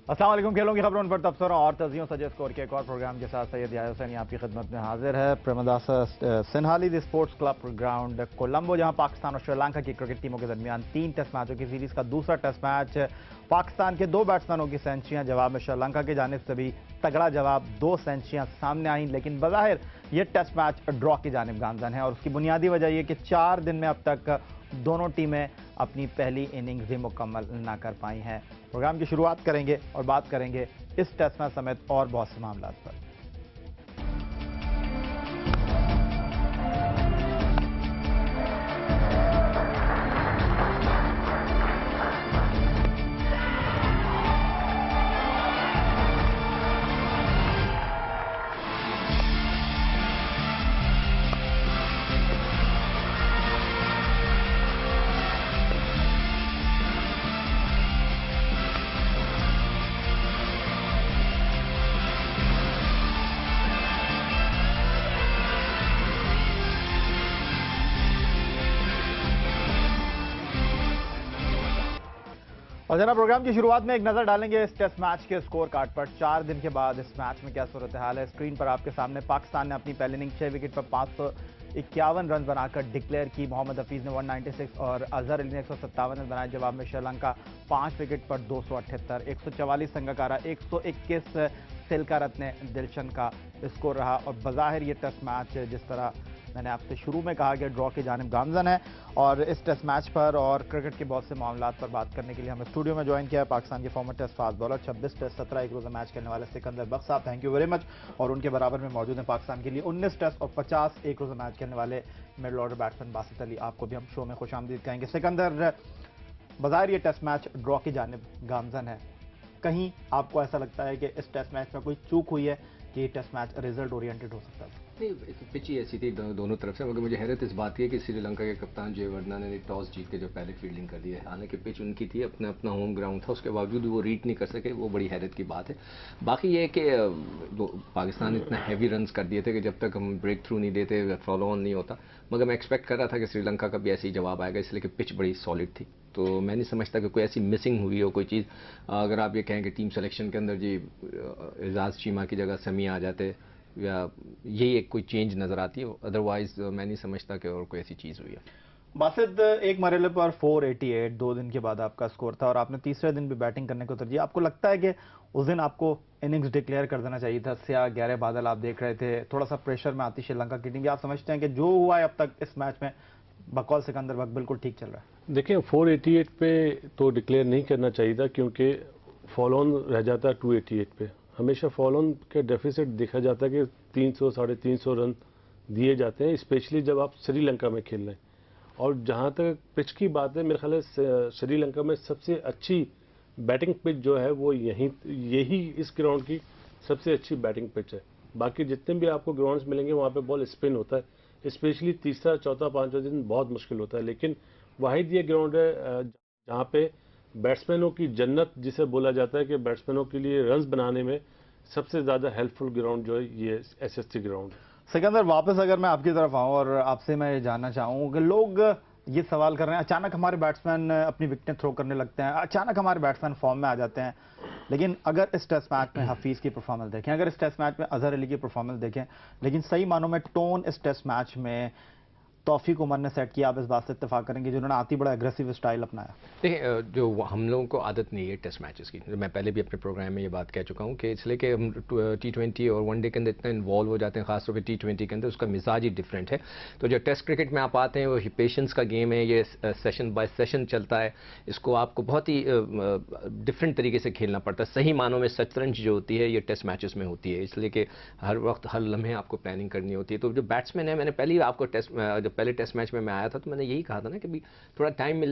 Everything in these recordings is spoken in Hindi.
अस्सलाम वालेकुम। खेलों की खबरों पर तबसरा और तजियों सजे स्कोर के एक और प्रोग्राम के साथ सैयद याहिया हुसैन आपकी खिदमत में हाजिर है। Premadasa Sinhalese the sports club ground Colombo, जहां पाकिस्तान और श्रीलंका की क्रिकेट टीमों के दरमियान 3 टेस्ट मैचों की सीरीज का दूसरा टेस्ट मैच। पाकिस्तान के 2 बैट्समैनों की सेंचुरियां जवाब में श्रीलंका की जानिब से भी तगड़ा जवाब, 2 सेंचुरियां सामने आई, लेकिन बज़ाहिर यह टेस्ट मैच ड्रॉ की जानिब गामजन है और उसकी बुनियादी वजह यह कि 4 दिन में अब तक दोनों टीमें अपनी पहली इनिंग्स भी मुकम्मल ना कर पाई हैं। प्रोग्राम की शुरुआत करेंगे और बात करेंगे इस टेस्ट मैच समेत और बहुत से मामलों पर। और जनाब, प्रोग्राम की शुरुआत में एक नजर डालेंगे इस टेस्ट मैच के स्कोर कार्ड पर। 4 दिन के बाद इस मैच में क्या सूरत हाल है, स्क्रीन पर आपके सामने। पाकिस्तान ने अपनी पहली इनिंग 6 विकेट पर 551 रन बनाकर डिक्लेयर की। मोहम्मद हफीज ने 196 और अजहर अली ने 157 रन बनाए। जवाब में श्रीलंका 5 विकेट पर 278, 144 संगकारा, 121 सिलकारत ने दिलशन का स्कोर रहा। और बज़ाहिर ये टेस्ट मैच, जिस तरह मैंने आपसे शुरू में कहा कि ड्रॉ की जानिब गामजन है, और इस टेस्ट मैच पर और क्रिकेट के बहुत से मामलों पर बात करने के लिए हमें स्टूडियो में ज्वाइन किया है पाकिस्तान के former test fast bowler, 26 test 17 एक रोज़ा मैच खेलने वाले सिकंदर बख्श साहब, थैंक यू वेरी मच। और उनके बराबर में मौजूद है पाकिस्तान के लिए 19 टेस्ट और 50 एक रोज़ा मैच खेलने वाले middle order batsman Basit Ali. आपको भी हम शो में खुशामदीद कहेंगे। सिकंदर, बज़ाहिर ये टेस्ट मैच ड्रॉ की जानिब गामजन है, कहीं आपको ऐसा लगता है कि इस टेस्ट मैच में कोई चूक हुई है कि ये टेस्ट मैच रिजल्ट ओरिएंटेड हो सकता है? नहीं, पिच ही ऐसी थी दोनों तरफ से। मगर मुझे हैरत इस बात की है कि श्रीलंका के कप्तान जयवर्धना ने टॉस जीत के जो पहले फील्डिंग कर दी है, हालांकि पिच उनकी थी, अपना अपना होम ग्राउंड था, उसके बावजूद वो रीड नहीं कर सके, वो बड़ी हैरत की बात है। बाकी ये है कि पाकिस्तान इतना हैवी रन्स कर दिए थे कि जब तक हम ब्रेक थ्रू नहीं देते, फॉलो ऑन नहीं होता। मगर मैं एक्सपेक्ट कर रहा था कि श्रीलंका का भी ऐसे ही जवाब आएगा, इसलिए कि पिच बड़ी सॉलिड थी। तो मैं नहीं समझता कि कोई ऐसी मिसिंग हुई हो कोई चीज़। अगर आप ये कहें कि टीम सिलेक्शन के अंदर जी एजाज चीमा की जगह समी आ जाते, या यही एक कोई चेंज नज़र आती है, अदरवाइज मैं नहीं समझता कि और कोई ऐसी चीज़ हुई है। बासित, एक मरहले पर 488 2 दिन के बाद आपका स्कोर था और आपने तीसरे दिन भी बैटिंग करने को तरजीह। आपको लगता है कि उस दिन आपको इनिंग्स डिक्लेयर कर देना चाहिए था? स्याह गहरे बादल आप देख रहे थे, थोड़ा सा प्रेशर में आती श्रीलंका की टीम। आप समझते हैं कि जो हुआ है अब तक इस मैच में बकौल सिकंदर वक्त बिल्कुल ठीक चल रहा है? देखिए, 488 पे तो डिक्लेयर नहीं करना चाहिए था, क्योंकि फॉलो ऑन रह जाता है 288 पे। हमेशा फॉलो ऑन के डेफिसिट देखा जाता है कि 300 350 रन दिए जाते हैं, स्पेशली जब आप श्रीलंका में खेल रहे हैं। और जहाँ तक पिच की बात है, मेरे ख्याल है श्रीलंका में सबसे अच्छी बैटिंग पिच जो है वो यही इस ग्राउंड की सबसे अच्छी बैटिंग पिच है। बाकी जितने भी आपको ग्राउंड्स मिलेंगे वहाँ पे बॉल स्पिन होता है, स्पेशली तीसरा चौथा पांचवा दिन बहुत मुश्किल होता है। लेकिन वाहिद ये ग्राउंड है जहाँ पे बैट्समैनों की जन्नत जिसे बोला जाता है, कि बैट्समैनों के लिए रन्स बनाने में सबसे ज़्यादा हेल्पफुल ग्राउंड जो है ये SSC ग्राउंड है। सिकंदर, वापस अगर मैं आपकी तरफ आऊं और आपसे मैं ये जानना चाहूं कि लोग ये सवाल कर रहे हैं, अचानक हमारे बैट्समैन अपनी विकेटें थ्रो करने लगते हैं, अचानक हमारे बैट्समैन फॉर्म में आ जाते हैं। लेकिन अगर इस टेस्ट मैच में हफीज़ की परफॉर्मेंस देखें, अगर इस टेस्ट मैच में अजहर अली की परफॉर्मेंस देखें, लेकिन सही मानों में टोन इस टेस्ट मैच में तौफीक उमर ने सेट किया, आप इस बात से इत्तेफाक करेंगे, जिन्होंने आती बड़ा एग्रेसिव स्टाइल अपनाया। देखिए, जो हम लोगों को आदत नहीं है टेस्ट मैचेस की, मैं पहले भी अपने प्रोग्राम में ये बात कह चुका हूँ कि इसलिए कि हम T20 और वनडे के अंदर इतना इन्वॉल्व हो जाते हैं, खासतौर पे T20 के अंदर उसका मिजाज ही डिफरेंट है। तो जो टेस्ट क्रिकेट में आप आते हैं वो पेशेंस का गेम है, ये सेशन बाय सेशन चलता है, इसको आपको बहुत ही डिफरेंट तरीके से खेलना पड़ता है। सही मानों में शतरंज जो होती है ये टेस्ट मैचेस में होती है, इसलिए कि हर वक्त हर लम्हे आपको प्लानिंग करनी होती है। तो जो बैट्समैन है, मैंने पहले ही आपको जब पहले टेस्ट मैच में आया था तो मैंने यही कहा था ना कि भी थोड़ा टाइम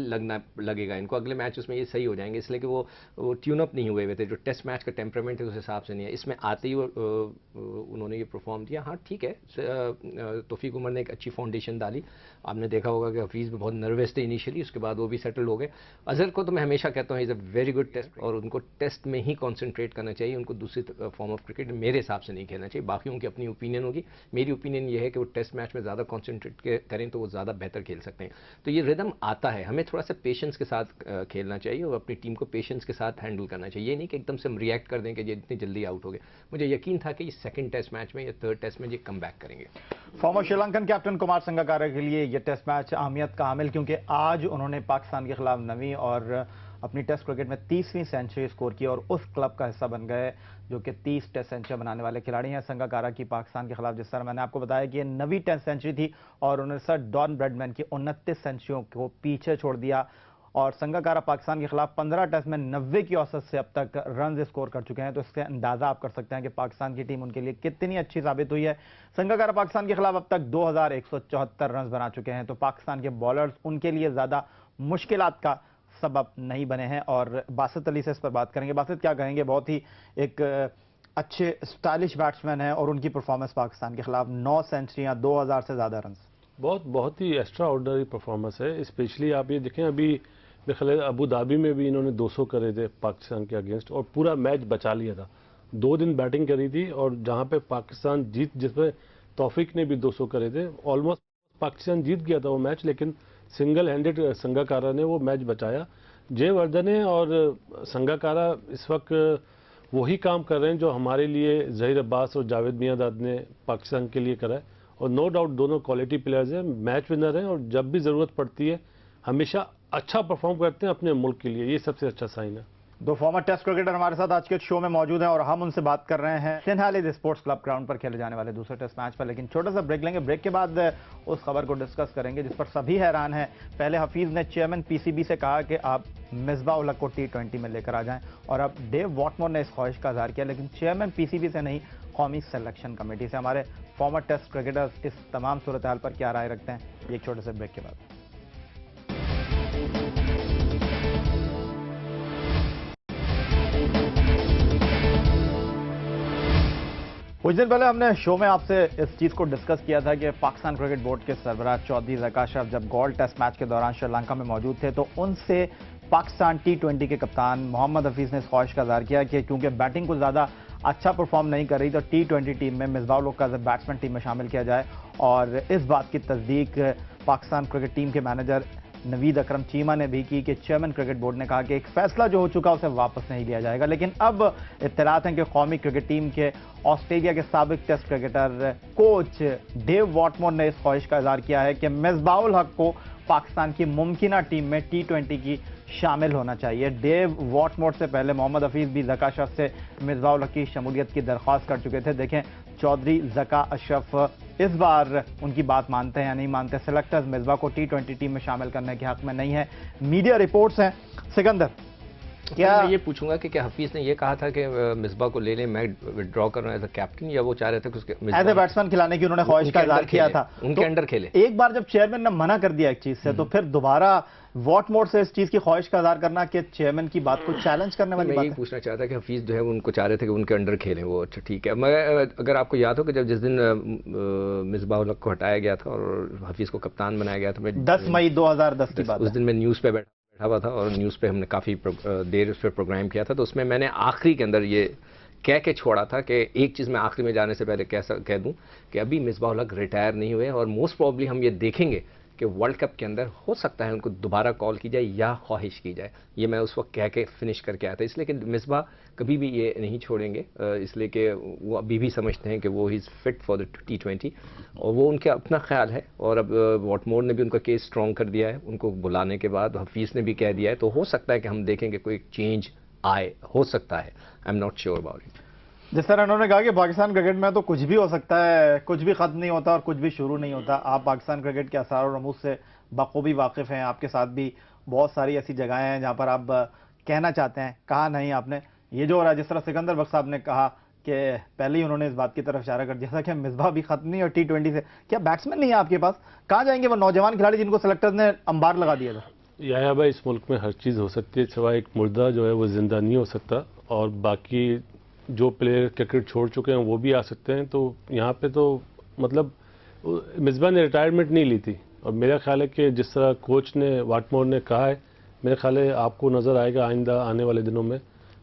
लगेगा इनको, अगले मैच उसमें ये सही हो जाएंगे, इसलिए कि वो ट्यून अप नहीं हुए थे। जो टेस्ट मैच का टेम्परामेंट है उस हिसाब से नहीं है। इसमें आते ही उन्होंने ये परफॉर्म किया। हाँ ठीक है, तौफीक उमर ने एक अच्छी फाउंडेशन डाली। आपने देखा होगा कि हफीज़ भी बहुत नर्वस थे इनिशियली, उसके बाद वो भी सेटल हो गए। अजहर को तो मैं हमेशा कहता हूँ is a very good test, और उनको टेस्ट में ही कॉन्सेंट्रेट करना चाहिए, उनको दूसरी फॉर्म ऑफ क्रिकेट मेरे हिसाब से नहीं खेलना चाहिए। बाकी उनकी अपनी ओपिनियन होगी, मेरी ओपिनियन ये है कि वो टेस्ट मैच में ज़्यादा कॉन्सेंट्रेट करें तो वो ज़्यादा बेहतर खेल सकते हैं। तो ये रिदम आता है, हमें थोड़ा सा पेशेंस के साथ खेलना चाहिए और अपनी टीम को पेशेंस के साथ हैंडल करना चाहिए। ये नहीं कि एकदम से हम रिएक्ट कर दें कि ये इतनी जल्दी आउट हो गए। मुझे यकीन था कि ये सेकंड टेस्ट मैच में या थर्ड टेस्ट में ये कम बैक करेंगे। फॉर्मर श्रीलंकन कैप्टन कुमार संगकारा के लिए ये टेस्ट मैच अहमियत का हामिल, क्योंकि आज उन्होंने पाकिस्तान के खिलाफ 9वीं और अपनी टेस्ट क्रिकेट में 30वीं सेंचुरी स्कोर की और उस क्लब का हिस्सा बन गए जो कि 30 टेस्ट सेंचुरी बनाने वाले खिलाड़ी हैं। संगकारा की पाकिस्तान के खिलाफ, जिस तरह मैंने आपको बताया कि ये 9वीं टेस्ट सेंचुरी थी और उन्होंने डॉन ब्रैडमैन की 29 सेंचुरियों को पीछे छोड़ दिया। और संगकारा पाकिस्तान के खिलाफ 15 टेस्ट में 90 की औसत से अब तक रन स्कोर कर चुके हैं। तो इससे अंदाजा आप कर सकते हैं कि पाकिस्तान की टीम उनके लिए कितनी अच्छी साबित हुई है। संगकारा पाकिस्तान के खिलाफ अब तक 2174 रन बना चुके हैं। तो पाकिस्तान के बॉलर्स उनके लिए ज्यादा मुश्किलात का सबब नहीं बने हैं। और बासित अली से इस पर बात करेंगे। बासित, क्या कहेंगे? बहुत ही एक अच्छे स्टाइलिश बैट्समैन है और उनकी परफॉर्मेंस पाकिस्तान के खिलाफ 9 सेंचुरियां, 2000 से ज्यादा रन, बहुत ही एक्स्ट्रा ऑर्डिनरी परफॉर्मेंस है। स्पेशली आप ये देखें, अभी मेरे ख्याल अबू धाबी में भी इन्होंने 200 करे थे पाकिस्तान के अगेंस्ट और पूरा मैच बचा लिया था। 2 दिन बैटिंग करी थी और जहां पे पाकिस्तान जीत, जिसमें तौफीक ने भी 200 करे थे, ऑलमोस्ट पाकिस्तान जीत गया था वो मैच, लेकिन सिंगल हैंडेड संगकारा ने वो मैच बचाया। जयवर्धने और संगकारा इस वक्त वही काम कर रहे हैं जो हमारे लिए जहीर अब्बास और जावेद मियांदाद ने पाकिस्तान के लिए करा है। और नो डाउट दोनों क्वालिटी प्लेयर्स हैं, मैच विनर हैं और जब भी ज़रूरत पड़ती है हमेशा अच्छा परफॉर्म करते हैं अपने मुल्क के लिए। ये सबसे अच्छा साइन है। 2 फॉर्मर टेस्ट क्रिकेटर हमारे साथ आज के शो में मौजूद हैं और हम उनसे बात कर रहे हैं सिंहालीज स्पोर्ट्स क्लब ग्राउंड पर खेले जाने वाले दूसरे टेस्ट मैच पर। लेकिन छोटा सा ब्रेक लेंगे। ब्रेक के बाद उस खबर को डिस्कस करेंगे जिस पर सभी हैरान हैं। पहले हफीज ने चेयरमैन पीसीबी से कहा कि आप मिसबाह उल हक को T20 में लेकर आ जाएं और अब डेव वॉटमोर ने इस ख्वाहिश का इजहार किया, लेकिन चेयरमैन पीसीबी से नहीं, कौमी सिलेक्शन कमेटी से। हमारे फॉर्मर टेस्ट क्रिकेटर्स इस तमाम सूरत हाल पर क्या राय रखते हैं, एक छोटे से ब्रेक के बाद। कुछ दिन पहले हमने शो में आपसे इस चीज को डिस्कस किया था कि पाकिस्तान क्रिकेट बोर्ड के सरबराह चौधरी ज़का अशरफ जब गोल्ड टेस्ट मैच के दौरान श्रीलंका में मौजूद थे तो उनसे पाकिस्तान T20 के कप्तान मोहम्मद हफीज ने इस ख्वाहिश का इजहार किया कि क्योंकि बैटिंग को ज्यादा अच्छा परफॉर्म नहीं कर रही तो T20 टीम में मिसबाह उल हक को बैट्समैन टीम में शामिल किया जाए। और इस बात की तस्दीक पाकिस्तान क्रिकेट टीम के मैनेजर नवीद अकरम चीमा ने भी की कि चेयरमैन क्रिकेट बोर्ड ने कहा कि एक फैसला जो हो चुका उसे वापस नहीं लिया जाएगा। लेकिन अब इत्तलात हैं कि कौमी क्रिकेट टीम के ऑस्ट्रेलिया के साबिक test cricketer coach Dav Whatmore ने इस ख्वाहिश का इजहार किया है कि मिसबाह उल हक को पाकिस्तान की मुमकिना टीम में T20 की शामिल होना चाहिए। डेव वॉटमोर से पहले मोहम्मद हफीज भी ज़का अशरफ से मिसबाह उल हक की शमूलियत की दरख्वास्त कर चुके थे। देखें चौधरी ज़का अशरफ इस बार उनकी बात मानते हैं या नहीं मानते। सिलेक्टर्स मिसबाह को T20 टीम में शामिल करने के हक में नहीं है। मीडिया रिपोर्ट्स हैं। सिकंदर, क्या मैं ये पूछूंगा कि क्या हफीज ने ये कहा था कि मिसबाह को ले लें, मैं विड्रॉ कर रहा हूं एज अ कैप्टन, या वो चाह रहे थे कि उसके एज ए बैट्समैन खिलाने की उन्होंने ख्वाहिश का इजहार किया था, उनके अंडर खेले। एक बार जब चेयरमैन ने मना कर दिया एक चीज से तो फिर दोबारा वॉटमोर से इस चीज की ख्वाहिश का इजहार करना कि चेयरमैन की बात को चैलेंज करने वाली बात है। मैं ये पूछना चाहता कि हफीज जो है उनको चाह रहे थे कि उनके अंडर खेलें वो। अच्छा ठीक है। मैं अगर आपको याद हो कि जब जिस दिन मिसबाह उल हक को हटाया गया था और हफीज को कप्तान बनाया गया था, 10 मई 2010 की बात, उस दिन मैं न्यूज़ पे बैठा हुआ था और न्यूज़ पे हमने काफ़ी देर उस पर प्रोग्राम किया था। तो उसमें मैंने आखिरी के अंदर ये कह के छोड़ा था कि एक चीज़ मैं आखिरी में जाने से पहले कह दूं कि अभी मिसबाह उल हक रिटायर नहीं हुए और मोस्ट प्रॉब्ली हम ये देखेंगे कि वर्ल्ड कप के अंदर हो सकता है उनको दोबारा कॉल की जाए या ख्वाहिश की जाए। ये मैं उस वक्त कह के फिनिश करके आया था। इसलिए कि मिसबाह कभी भी ये नहीं छोड़ेंगे, इसलिए कि वो अभी भी समझते हैं कि वो is fit for the T20 और वो उनका अपना ख्याल है। और अब वॉटमोर ने भी उनका केस स्ट्रॉन्ग कर दिया है उनको बुलाने के बाद, हफीज़ ने भी कह दिया है। तो हो सकता है कि हम देखेंगे कोई चेंज आए, हो सकता है। I am not sure about it. जिस तरह उन्होंने कहा कि पाकिस्तान क्रिकेट में तो कुछ भी हो सकता है, कुछ भी खत्म नहीं होता और कुछ भी शुरू नहीं होता। आप पाकिस्तान क्रिकेट के असरार और रमूज से बखूबी वाकिफ हैं। आपके साथ भी बहुत सारी ऐसी जगहें हैं जहां पर आप कहना चाहते हैं, कहा नहीं आपने। ये जो हो रहा है, जिस तरह सिकंदर बख्श साहब ने कहा कि पहले ही उन्होंने इस बात की तरफ इशारा कर दिया था कि मिसबाह भी खत्म नहीं और T20 से, क्या बैट्समैन नहीं है आपके पास? कहाँ जाएंगे वो नौजवान खिलाड़ी जिनको सेलेक्टर्स ने अंबार लगा दिया था? या भाई, इस मुल्क में हर चीज़ हो सकती है, सिवाय एक मुर्दा जो है वो जिंदा नहीं हो सकता। और बाकी जो प्लेयर क्रिकेट छोड़ चुके हैं वो भी आ सकते हैं। तो यहाँ पे तो मतलब मिसबाह ने रिटायरमेंट नहीं ली थी और मेरा ख्याल है कि जिस तरह कोच ने वॉटमोर ने कहा है, मेरा ख्याल है आपको नज़र आएगा आइंदा आने वाले दिनों में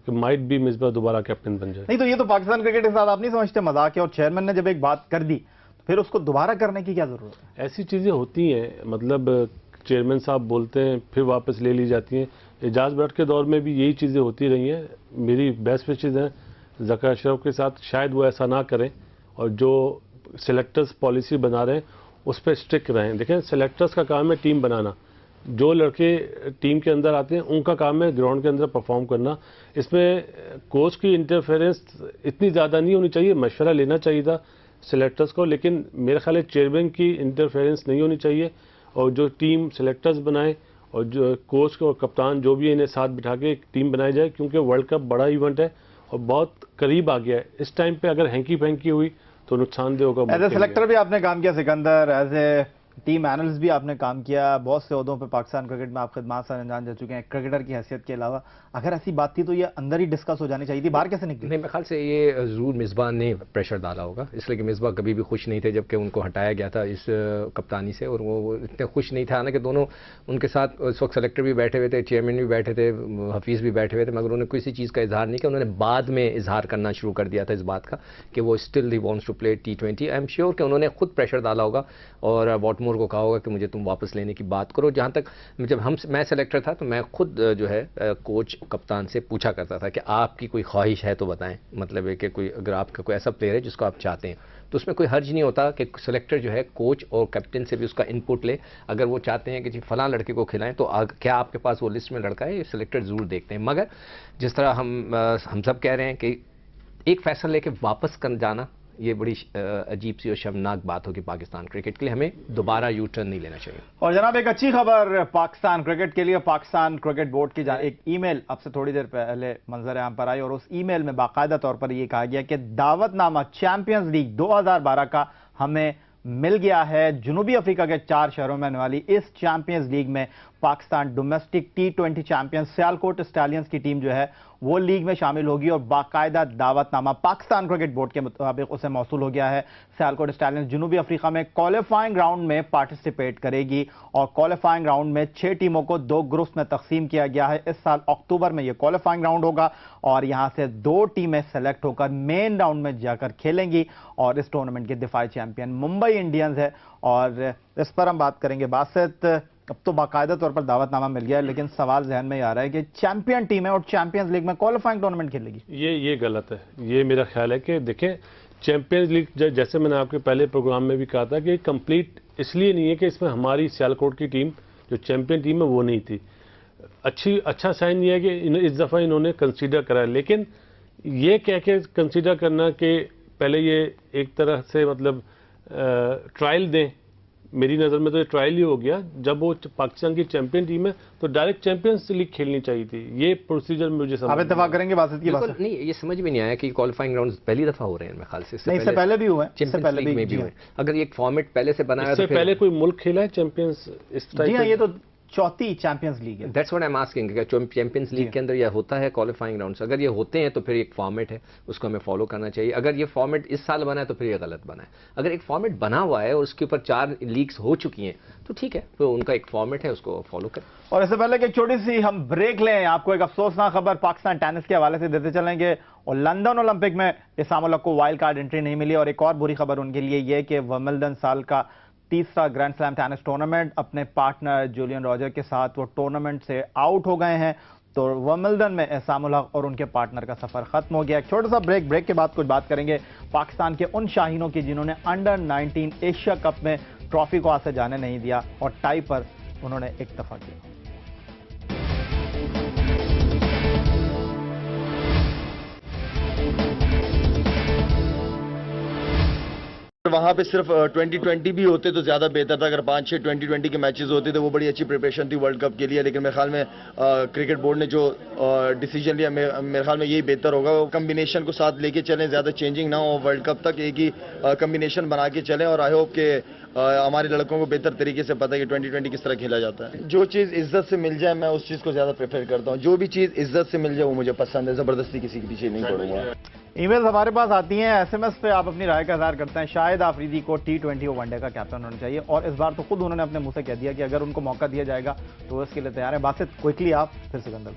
कि माइट भी मिसबाह दोबारा कैप्टन बन जाए। नहीं तो ये तो पाकिस्तान क्रिकेट के साथ आप नहीं समझते मजाक है। और चेयरमैन ने जब एक बात कर दी फिर उसको दोबारा करने की क्या जरूरत है? ऐसी चीज़ें होती हैं, मतलब चेयरमैन साहब बोलते हैं फिर वापस ले ली जाती हैं। एजाज बट के दौर में भी यही चीज़ें होती रही हैं। मेरी बेस्ट विशेज़ हैं ज़का अशरफ के साथ, शायद वो ऐसा ना करें और जो सिलेक्टर्स पॉलिसी बना रहे हैं उस पर स्ट्रिक्ट रहें। देखें, सिलेक्टर्स का काम है टीम बनाना, जो लड़के टीम के अंदर आते हैं उनका काम है ग्राउंड के अंदर परफॉर्म करना। इसमें कोच की इंटरफेरेंस इतनी ज़्यादा नहीं होनी चाहिए, मशवरा लेना चाहिए था सिलेक्टर्स को, लेकिन मेरे ख्याल है चेयरमैन की इंटरफेरेंस नहीं होनी चाहिए। और जो टीम सिलेक्टर्स बनाए और जो कोच और कप्तान जो भी इन्हें साथ बिठा के एक टीम बनाई जाए, क्योंकि वर्ल्ड कप बड़ा इवेंट है और बहुत करीब आ गया है। इस टाइम पे अगर हैंकी फैंकी हुई तो नुकसानदेह होगा। एज ए सिलेक्टर भी आपने काम किया Sikandar, as a team analyst भी आपने काम किया, बहुत से ओहदों पे पाकिस्तान क्रिकेट में आप खिदमत सर अंजाम दे चुके हैं क्रिकेटर की हैसियत के अलावा। अगर ऐसी बात थी तो ये अंदर ही डिस्कस हो जानी चाहिए थी, बाहर कैसे निकली? नहीं, मेरे ख्याल से ये जरूर मिसबा ने प्रेशर डाला होगा, इसलिए कि मिसबा कभी भी खुश नहीं थे जबकि उनको हटाया गया था इस कप्तानी से, और वो इतने खुश नहीं था। हालांकि दोनों उनके साथ उस वक्त सेलेक्टर भी बैठे हुए थे, चेयरमैन भी बैठे थे, हफीज़ भी बैठे हुए थे, मगर उन्होंने किसी चीज़ का इजहार नहीं किया। उन्होंने बाद में इजहार करना शुरू कर दिया था इस बात का कि वो still he wants to play T20। I am sure कि उन्होंने खुद प्रेशर डाला होगा और वॉटमोर को कहा होगा कि मुझे तुम वापस लेने की बात करो। जहाँ तक जब मैं सेलेक्टर था तो मैं खुद जो है कोच कप्तान से पूछा करता था कि आपकी कोई ख्वाहिश है तो बताएं, मतलब है कि कोई अगर आपका कोई ऐसा प्लेयर है जिसको आप चाहते हैं तो उसमें कोई हर्ज नहीं होता कि सेलेक्टर जो है कोच और कैप्टन से भी उसका इनपुट ले। अगर वो चाहते हैं कि जी फलां लड़के को खिलाएं तो क्या आपके पास वो लिस्ट में लड़का है, ये सेलेक्टर ज़रूर देखते हैं। मगर जिस तरह हम सब कह रहे हैं कि एक फैसला लेके वापस कर जाना, ये बड़ी अजीब सी और शर्मनाक बात होगी पाकिस्तान क्रिकेट के लिए। हमें दोबारा यू टर्न नहीं लेना चाहिए। और जनाब एक अच्छी खबर पाकिस्तान क्रिकेट के लिए, पाकिस्तान क्रिकेट बोर्ड की एक ईमेल अब से थोड़ी देर पहले मंजर आम पर आई और उस ईमेल में बाकायदा तौर पर यह कहा गया कि दावतनामा चैंपियंस लीग 2012 का हमें मिल गया है। जनूबी अफ्रीका के 4 शहरों में होने वाली इस चैंपियंस लीग में Pakistan domestic T20 champion Sialkot stallions की टीम जो है वो लीग में शामिल होगी और बाकायदा दावतनामा पाकिस्तान क्रिकेट बोर्ड के मुताबिक उसे मौसूल हो गया है। सियालकोट स्टैलियंस जनूबी अफ्रीका में क्वालिफाइंग राउंड में पार्टिसिपेट करेगी और क्वालिफाइंग राउंड में 6 टीमों को 2 ग्रुप्स में तकसीम किया गया है। इस साल अक्टूबर में यह क्वालिफाइंग राउंड होगा और यहां से 2 टीमें सेलेक्ट होकर मेन राउंड में जाकर खेलेंगी और इस टूर्नामेंट के दिफाई चैंपियन मुंबई इंडियंस है। और इस पर हम बात करेंगे बासित। अब तो बाकायदा तौर पर दावतनामा मिल गया है, लेकिन सवाल जहन में आ रहा है कि चैंपियन टीम है और चैंपियंस लीग में क्वालिफाइंग टूर्नामेंट खेलेगी। ये गलत है। ये मेरा ख्याल है कि देखें, चैंपियंस लीग जैसे मैंने आपके पहले प्रोग्राम में भी कहा था कि कंप्लीट इसलिए नहीं है कि इसमें हमारी सियालकोट की टीम जो चैंपियन टीम है वो नहीं थी। अच्छा साइन ये है कि इस दफ़ा इन्होंने कंसीडर करा है, लेकिन ये कह के कंसीडर करना कि पहले ये एक तरह से मतलब ट्रायल दें, मेरी नज़र में तो ये ट्रायल ही हो गया। जब वो पाकिस्तान की चैंपियन टीम है तो डायरेक्ट चैंपियंस लीग खेलनी चाहिए थी। ये प्रोसीजर मुझे समझ आप इत्तेफाक करेंगे बात की बात नहीं, ये समझ में नहीं आया कि क्वालिफाइंग राउंड्स पहली दफा हो रहे हैं। मेरे ख्याल से इससे पहले भी हुए, इससे पहले भी हुए। अगर ये फॉर्मेट पहले से बनाया इससे पहले कोई मुल्क खेला है चैंपियंस इस टाइप? जी हाँ, ये तो चौथी चैंपियंस लीग है। That's what I am asking, champions league के अंदर यह होता है क्वालिफाइंग राउंड्स। अगर ये होते हैं तो फिर एक फॉर्मेट है, उसको हमें फॉलो करना चाहिए। अगर ये फॉर्मेट इस साल बना है तो फिर ये गलत बना है। अगर एक फॉर्मेट बना हुआ है और उसके ऊपर 4 लीग्स हो चुकी हैं तो ठीक है, तो उनका एक फॉर्मेट है, उसको फॉलो करें। और इससे पहले कि एक छोटी सी हम ब्रेक लें, आपको एक अफसोसनाक खबर पाकिस्तान टेनिस के हवाले से देते चलेंगे। और लंदन ओलंपिक में इसाम उल हक को वाइल्ड कार्ड एंट्री नहीं मिली और एक और बुरी खबर उनके लिए यह कि विंबलडन साल का तीसरा ग्रैंड स्लैम टेनिस टूर्नामेंट अपने पार्टनर जूलियन रॉजर के साथ वो टूर्नामेंट से आउट हो गए हैं। तो विंबलडन में इसाम उल हक और उनके पार्टनर का सफर खत्म हो गया। एक छोटा सा ब्रेक के बाद कुछ बात करेंगे पाकिस्तान के उन शाहीनों की जिन्होंने अंडर 19 एशिया कप में ट्रॉफी को हाथ से जाने नहीं दिया और टाई पर उन्होंने इत्तेफाक किया। वहाँ पे सिर्फ 2020 भी होते तो ज़्यादा बेहतर था। अगर 5-6 2020 के मैचेस होते तो वो बड़ी अच्छी प्रिपरेशन थी वर्ल्ड कप के लिए। लेकिन मेरे ख्याल में क्रिकेट बोर्ड ने जो डिसीजन लिया मेरे ख्याल में यही बेहतर होगा। वो कम्बिनेशन को साथ लेके चलें, ज़्यादा चेंजिंग ना हो, वर्ल्ड कप तक एक ही कम्बिनेशन बना के चलें। और आई होप कि हमारे लड़कों को बेहतर तरीके से पता है कि 2020 किस तरह खेला जाता है। जो चीज़ इज्जत से मिल जाए मैं उस चीज़ को ज़्यादा प्रेफर करता हूँ। जो भी चीज़ इज्जत से मिल जाए वो मुझे पसंद है। ज़बरदस्ती किसी के पीछे नहीं पड़ूंगा। ईमेल्स हमारे पास आती हैं, SMS पे आप अपनी राय का इज़हार करते हैं। शाहिद आफरीदी को T20 और वनडे का कैप्टन होना चाहिए और इस बार तो खुद उन्होंने अपने मुंह से कह दिया कि अगर उनको मौका दिया जाएगा तो इसके लिए तैयार है। बासित क्विकली आप फिर सिकंदर।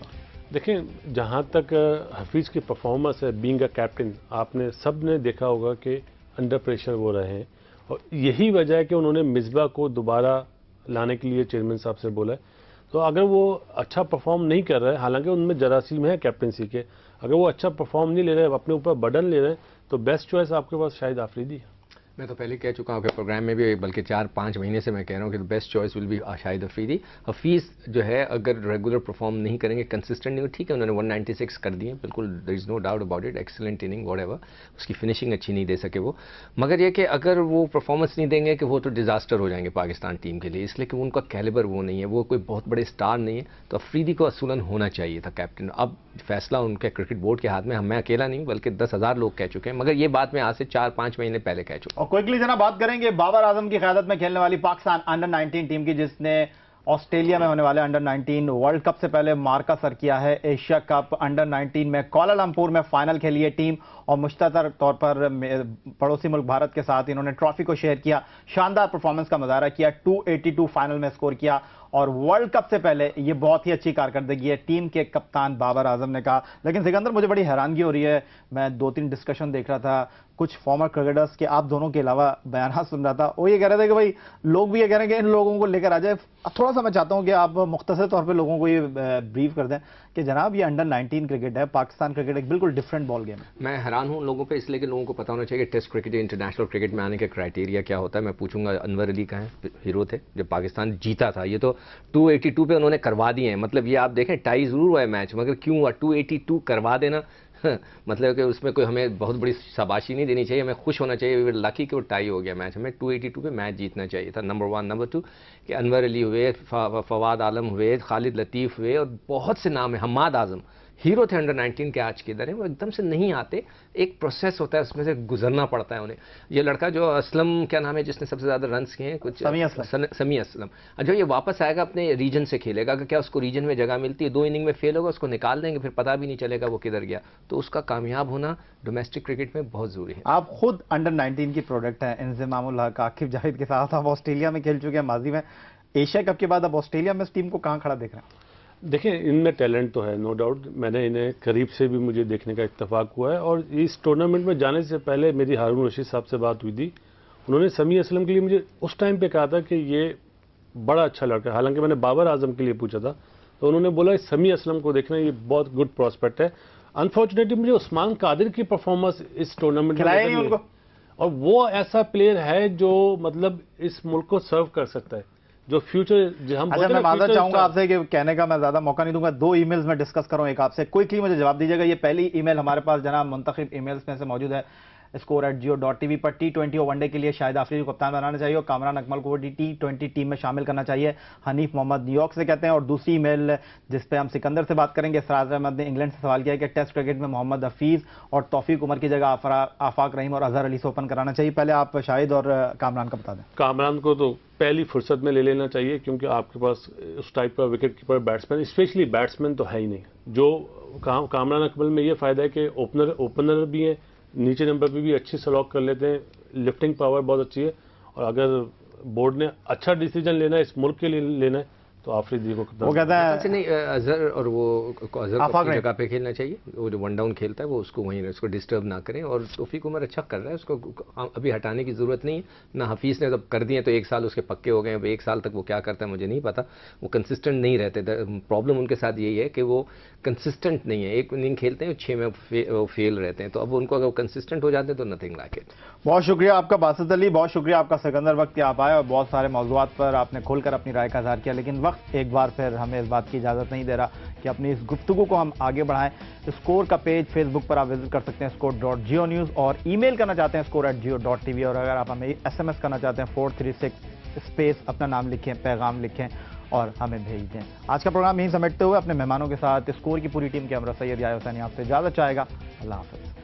देखें, जहाँ तक हफीज़ की परफॉर्मेंस है बीइंग अ कैप्टन, आपने सब ने देखा होगा कि अंडर प्रेशर वो रहे हैं और यही वजह है कि उन्होंने मिसबा को दोबारा लाने के लिए चेयरमैन साहब से बोला है। तो अगर वो अच्छा परफॉर्म नहीं कर रहे हैं, हालांकि उनमें जरासीम है कैप्टनसी के, अगर वो अच्छा परफॉर्म नहीं ले रहे हैं, अपने ऊपर बर्डन ले रहे हैं, तो बेस्ट चॉइस आपके पास शायद आफरीदी है। मैं तो पहले कह चुका हूँ कि प्रोग्राम में भी, बल्कि 4-5 महीने से मैं कह रहा हूँ कि best choice will be Shahid Afridi. Hafeez जो है अगर रेगुलर परफॉर्म नहीं करेंगे, कंसिस्टेंट नहीं हो, ठीक है उन्होंने 196 कर दिए, बिल्कुल there is no doubt about it, excellent inning whatever, उसकी फिनिशिंग अच्छी नहीं दे सके वो, मगर ये कि अगर वो परफॉर्मेंस नहीं देंगे कि वो तो डिजास्टर हो जाएंगे पाकिस्तान टीम के लिए, इसलिए कि उनका कैलिबर वो नहीं है, वो कोई बहुत बड़े स्टार नहीं है। तो अफरीदी को असूलन होना चाहिए था कैप्टन। अब फैसला उनके क्रिकेट बोर्ड के हाथ में, मैं अकेला नहीं बल्कि 10,000 लोग कह चुके हैं, मगर ये बात मैं आज से 4-5 महीने पहले कह चुका हूँ। और क्विकली जना बात करेंगे बाबर आजम की क़यादत में खेलने वाली पाकिस्तान अंडर 19 टीम की, जिसने ऑस्ट्रेलिया में होने वाले अंडर 19 वर्ल्ड कप से पहले मार्का सर किया है। एशिया कप अंडर 19 में कुआलालंपुर में फाइनल खेली है टीम, और मुश्तरक तौर पर पड़ोसी मुल्क भारत के साथ इन्होंने ट्रॉफी को शेयर किया। शानदार परफॉर्मेंस का मुजाहरा किया, 282 फाइनल में स्कोर किया, और वर्ल्ड कप से पहले ये बहुत ही अच्छी कारकर्दगी है टीम के कप्तान बाबर आजम ने कहा। लेकिन सिकंदर, मुझे बड़ी हैरानगी हो रही है, मैं 2-3 डिस्कशन देख रहा था कुछ फॉर्मर क्रिकेटर्स के, आप दोनों के अलावा बयान सुन रहा था, वो ये कह रहे थे कि भाई लोग भी ये कह रहे हैं कि इन लोगों को लेकर आ जाए। थोड़ा सा मैं चाहता हूं कि आप मुख्तसर तौर पे लोगों को ये ब्रीफ कर दें कि जनाब ये अंडर 19 क्रिकेट है, पाकिस्तान क्रिकेट एक बिल्कुल डिफरेंट बॉल गेम है। मैं हैरान हूं लोगों पे, इसलिए कि लोगों को पता होना चाहिए टेस्ट क्रिकेट या इंटरनेशनल क्रिकेट में आने का क्राइटेरिया क्या होता है। मैं पूछूंगा, अनवर अली का है हीरो थे जब पाकिस्तान जीता था, ये तो 282 पे उन्होंने करवा दिए हैं। मतलब ये आप देखें टाई जरूर हुआ है मैच, मगर क्यों हुआ 282 करवा देना मतलब कि उसमें कोई हमें बहुत बड़ी शाबाशी नहीं देनी चाहिए, हमें खुश होना चाहिए लकी कि वो टाई हो गया मैच, हमें 282 पे मैच जीतना चाहिए था। नंबर 1। नंबर 2 कि अनवर अली हुए, फवाद आलम हुए, खालिद लतीफ़ हुए, और बहुत से नाम है, हम्माद आजम हीरो थे अंडर 19 के आज के दर है, वो एकदम से नहीं आते, एक प्रोसेस होता है, उसमें से गुजरना पड़ता है उन्हें। ये लड़का जो असलम क्या नाम है जिसने सबसे ज़्यादा रन्स किए हैं, कुछ समी असलम, जो ये वापस आएगा अपने रीजन से खेलेगा, कि क्या उसको रीजन में जगह मिलती है, 2 इनिंग में फेल होगा, उसको निकाल देंगे, फिर पता भी नहीं चलेगा वो किधर गया। तो उसका कामयाब होना डोमेस्टिक क्रिकेट में बहुत ज़रूरी है। आप खुद अंडर 19 की प्रोडक्ट हैं, इंज़मामुल हक, आकिब जाहिद के साथ आप ऑस्ट्रेलिया में खेल चुके हैं माजी में, एशिया कप के बाद अब ऑस्ट्रेलिया में इस टीम को कहाँ खड़ा देख रहे हैं? देखिए, इनमें टैलेंट तो है, नो डाउट। मैंने इन्हें करीब से भी मुझे देखने का इत्तेफाक हुआ है, और इस टूर्नामेंट में जाने से पहले मेरी हारून रशीद साहब से बात हुई थी। उन्होंने समी असलम के लिए मुझे उस टाइम पे कहा था कि ये बड़ा अच्छा लड़का है। हालांकि मैंने बाबर आजम के लिए पूछा था, तो उन्होंने बोला समी असलम को देखना, ये बहुत गुड प्रॉस्पेक्ट है। अनफॉर्चुनेटली मुझे उस्मान कादिर की परफॉर्मेंस इस टूर्नामेंट में उनको, और वो ऐसा प्लेयर है जो मतलब इस मुल्क को सर्व कर सकता है, जो फ्यूचर हम। अच्छा, मैं माजरत चाहूंगा आपसे कि कहने का मैं ज्यादा मौका नहीं दूंगा, 2 ईमेल्स में डिस्कस करूं, एक आपसे क्विकली मुझे जवाब दीजिएगा। ये पहली ईमेल हमारे पास जनाब मुंतखब ईमेल्स में से मौजूद है, score@jio.tv पर T20 और वनडे के लिए शाहिद आफरीदी को कप्तान बनाना चाहिए और कामरान अकमल को T20 टीम में शामिल करना चाहिए, हनीफ मोहम्मद न्यूयॉर्क से कहते हैं। और दूसरी ईमेल जिस पे हम सिकंदर से बात करेंगे, सराज अहमद ने इंग्लैंड से सवाल किया है कि टेस्ट क्रिकेट में मोहम्मद हफीज और तौफीक उमर की जगह आफाक रहीम और अजहर अली से ओपन कराना चाहिए। पहले आप शाहिद और कामरान का बता दें। कामरान को तो पहली फुर्सत में ले लेना चाहिए, क्योंकि आपके पास उस टाइप का wicket keeper batsman, specially batsman तो है ही नहीं। जो कामरान अकमल में ये फ़ायदा है कि ओपनर भी है, नीचे नंबर पे भी अच्छी सलॉक कर लेते हैं, लिफ्टिंग पावर बहुत अच्छी है, और अगर बोर्ड ने अच्छा डिसीजन लेना है, इस मुल्क के लिए लेना है, तो आफरीदी को वो कहता है नहीं, अजहर और वो अजहर को अपनी जगह पे खेलना चाहिए। वो जो वन डाउन खेलता है वो उसको वहीं उसको डिस्टर्ब ना करें, और तौफीक उमर अच्छा कर रहा है, उसको अभी हटाने की ज़रूरत नहीं है ना। हफीज़ ने जब कर दिए तो 1 साल उसके पक्के हो गए, अब 1 साल तक वो क्या करता है मुझे नहीं पता, वो कंसिस्टेंट नहीं रहते। प्रॉब्लम उनके साथ यही है कि वो कंसिस्टेंट नहीं है, एक इनिंग खेलते हैं 6 में फेल रहते हैं, तो अब उनको अगर कंसिस्टेंट हो जाते हैं तो नथिंग लाइक इट। बहुत शुक्रिया आपका बासित अली, बहुत शुक्रिया आपका सिकंदर, वक्त आप आए और बहुत सारे मौज़ूआत पर आपने खुलकर अपनी राय का इज़हार किया। लेकिन वक्त एक बार फिर हमें इस बात की इजाज़त नहीं दे रहा कि अपनी इस गुफ्तगू को हम आगे बढ़ाएं। स्कोर का पेज फेसबुक पर आप विजिट कर सकते हैं, score.geo न्यूज़, और ईमेल करना चाहते हैं score@jio.tv, और अगर आप हमें SMS करना चाहते हैं 436 स्पेस अपना नाम लिखें, पैगाम लिखें और हमें भेज दें। आज का प्रोग्राम यहीं समेटते हुए अपने मेहमानों के साथ स्कोर की पूरी टीम के हमरा सैयद या हुसैनी आपसे इजाज़त चाहेगा। अल्लाह हाफ़िज़।